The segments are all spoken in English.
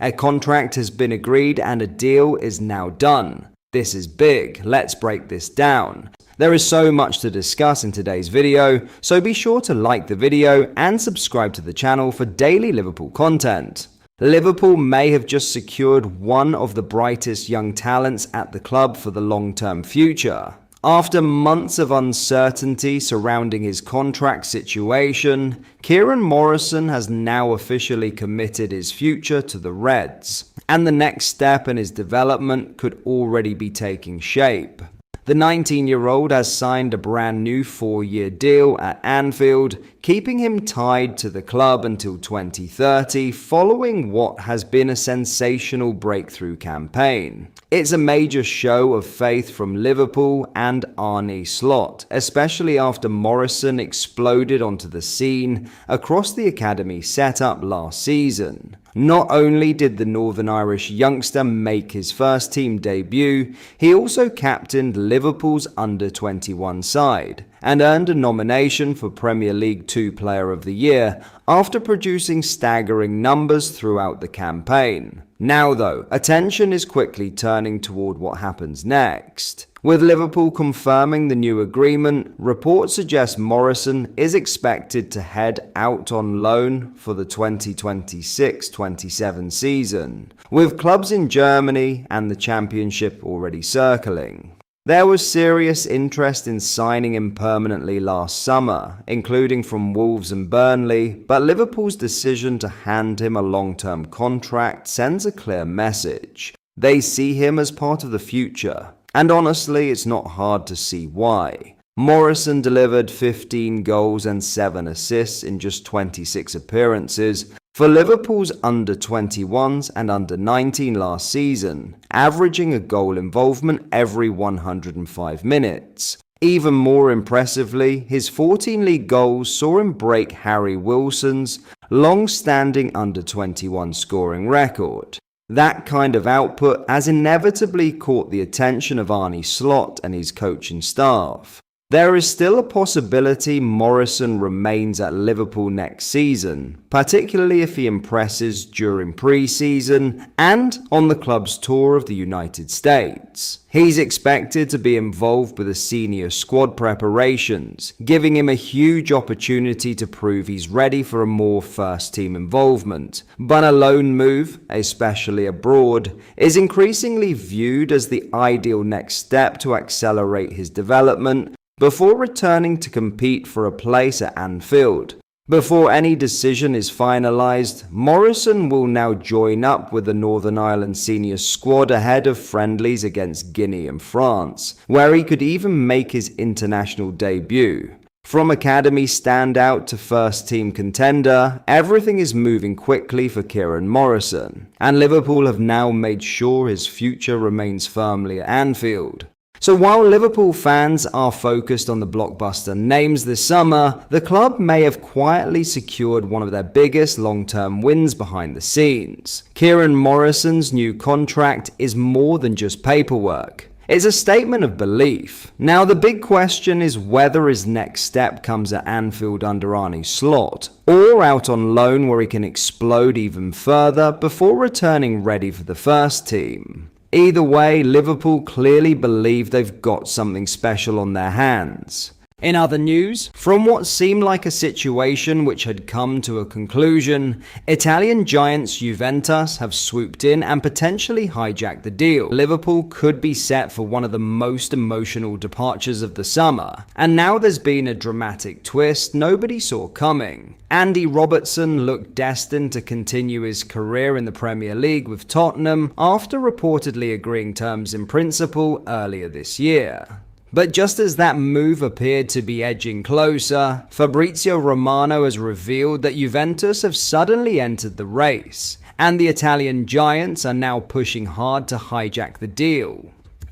A contract has been agreed and a deal is now done. This is big. Let's break this down. There is so much to discuss in today's video, so be sure to like the video and subscribe to the channel for daily Liverpool content. Liverpool may have just secured one of the brightest young talents at the club for the long-term future. After months of uncertainty surrounding his contract situation, Kieran Morrison has now officially committed his future to the Reds, and the next step in his development could already be taking shape. The 19-year-old has signed a brand new 4-year deal at Anfield, keeping him tied to the club until 2030 following what has been a sensational breakthrough campaign. It's a major show of faith from Liverpool and Arne Slot, especially after Morrison exploded onto the scene across the academy setup last season. Not only did the Northern Irish youngster make his first team debut, he also captained Liverpool's under-21 side and earned a nomination for Premier League 2 Player of the Year after producing staggering numbers throughout the campaign. Now though, attention is quickly turning toward what happens next. With Liverpool confirming the new agreement, reports suggest Morrison is expected to head out on loan for the 2026-27 season, with clubs in Germany and the Championship already circling. There was serious interest in signing him permanently last summer, including from Wolves and Burnley, but Liverpool's decision to hand him a long-term contract sends a clear message. They see him as part of the future. And honestly, it's not hard to see why. Morrison delivered 15 goals and 7 assists in just 26 appearances for Liverpool's under-21s and under-19 last season, averaging a goal involvement every 105 minutes. Even more impressively, his 14 league goals saw him break Harry Wilson's long-standing under-21 scoring record. That kind of output has inevitably caught the attention of Arne Slot and his coaching staff. There is still a possibility Morrison remains at Liverpool next season, particularly if he impresses during pre-season and on the club's tour of the United States. He's expected to be involved with the senior squad preparations, giving him a huge opportunity to prove he's ready for a more first-team involvement. But a loan move, especially abroad, is increasingly viewed as the ideal next step to accelerate his development before returning to compete for a place at Anfield. Before any decision is finalised, Morrison will now join up with the Northern Ireland senior squad ahead of friendlies against Guinea and France, where he could even make his international debut. From academy standout to first-team contender, everything is moving quickly for Kieran Morrison, and Liverpool have now made sure his future remains firmly at Anfield. So while Liverpool fans are focused on the blockbuster names this summer, the club may have quietly secured one of their biggest long-term wins behind the scenes. Kieran Morrison's new contract is more than just paperwork. It's a statement of belief. Now the big question is whether his next step comes at Anfield under Arne Slot, or out on loan where he can explode even further before returning ready for the first team. Either way, Liverpool clearly believe they've got something special on their hands. In other news, from what seemed like a situation which had come to a conclusion, Italian giants Juventus have swooped in and potentially hijacked the deal. Liverpool could be set for one of the most emotional departures of the summer, and now there's been a dramatic twist nobody saw coming. Andy Robertson looked destined to continue his career in the Premier League with Tottenham after reportedly agreeing terms in principle earlier this year. But just as that move appeared to be edging closer, Fabrizio Romano has revealed that Juventus have suddenly entered the race, and the Italian giants are now pushing hard to hijack the deal.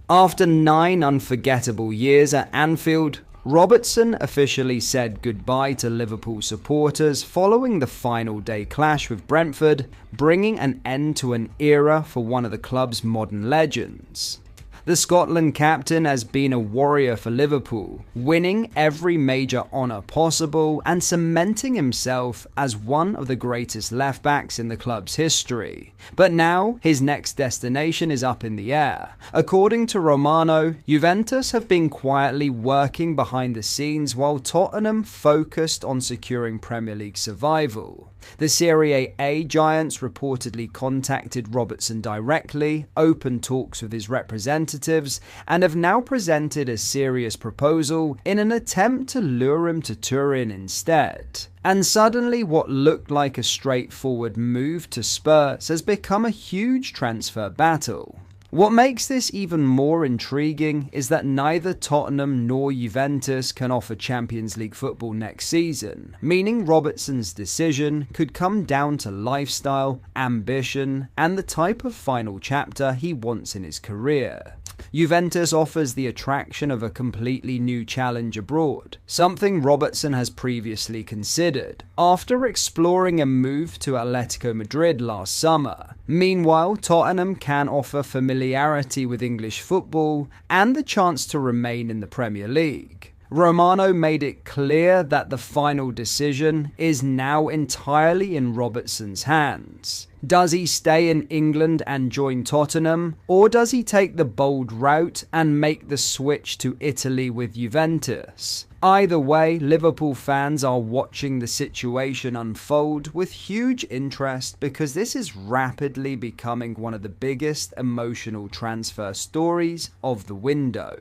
After 9 unforgettable years at Anfield, Robertson officially said goodbye to Liverpool supporters following the final day clash with Brentford, bringing an end to an era for one of the club's modern legends. The Scotland captain has been a warrior for Liverpool, winning every major honour possible and cementing himself as one of the greatest left-backs in the club's history. But now, his next destination is up in the air. According to Romano, Juventus have been quietly working behind the scenes while Tottenham focused on securing Premier League survival. The Serie A giants reportedly contacted Robertson directly, opened talks with his representatives, and have now presented a serious proposal in an attempt to lure him to Turin instead. And suddenly what looked like a straightforward move to Spurs has become a huge transfer battle. What makes this even more intriguing is that neither Tottenham nor Juventus can offer Champions League football next season, meaning Robertson's decision could come down to lifestyle, ambition, and the type of final chapter he wants in his career. Juventus offers the attraction of a completely new challenge abroad, something Robertson has previously considered, after exploring a move to Atletico Madrid last summer. Meanwhile, Tottenham can offer familiarity with English football and the chance to remain in the Premier League. Romano made it clear that the final decision is now entirely in Robertson's hands. Does he stay in England and join Tottenham, or does he take the bold route and make the switch to Italy with Juventus? Either way, Liverpool fans are watching the situation unfold with huge interest because this is rapidly becoming one of the biggest emotional transfer stories of the window.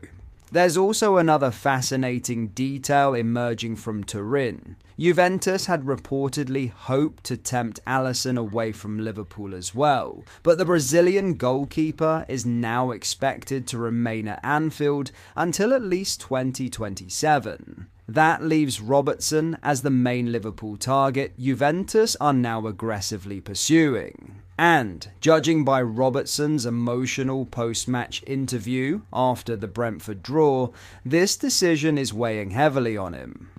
There's also another fascinating detail emerging from Turin. Juventus had reportedly hoped to tempt Alisson away from Liverpool as well, but the Brazilian goalkeeper is now expected to remain at Anfield until at least 2027. That leaves Robertson as the main Liverpool target Juventus are now aggressively pursuing. And, judging by Robertson's emotional post-match interview after the Brentford draw, this decision is weighing heavily on him.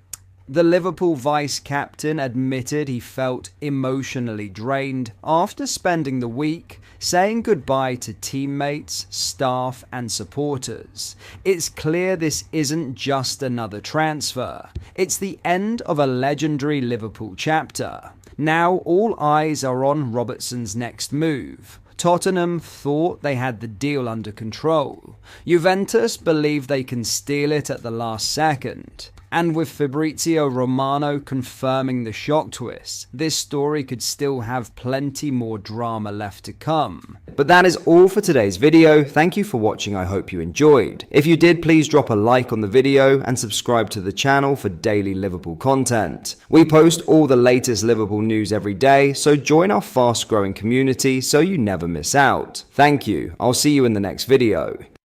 The Liverpool vice-captain admitted he felt emotionally drained after spending the week saying goodbye to teammates, staff and supporters. It's clear this isn't just another transfer. It's the end of a legendary Liverpool chapter. Now all eyes are on Robertson's next move. Tottenham thought they had the deal under control. Juventus believe they can steal it at the last second. And with Fabrizio Romano confirming the shock twist, this story could still have plenty more drama left to come. But that is all for today's video. Thank you for watching. I hope you enjoyed. If you did, please drop a like on the video and subscribe to the channel for daily Liverpool content. We post all the latest Liverpool news every day, so join our fast growing community so you never miss out. Thank you. I'll see you in the next video.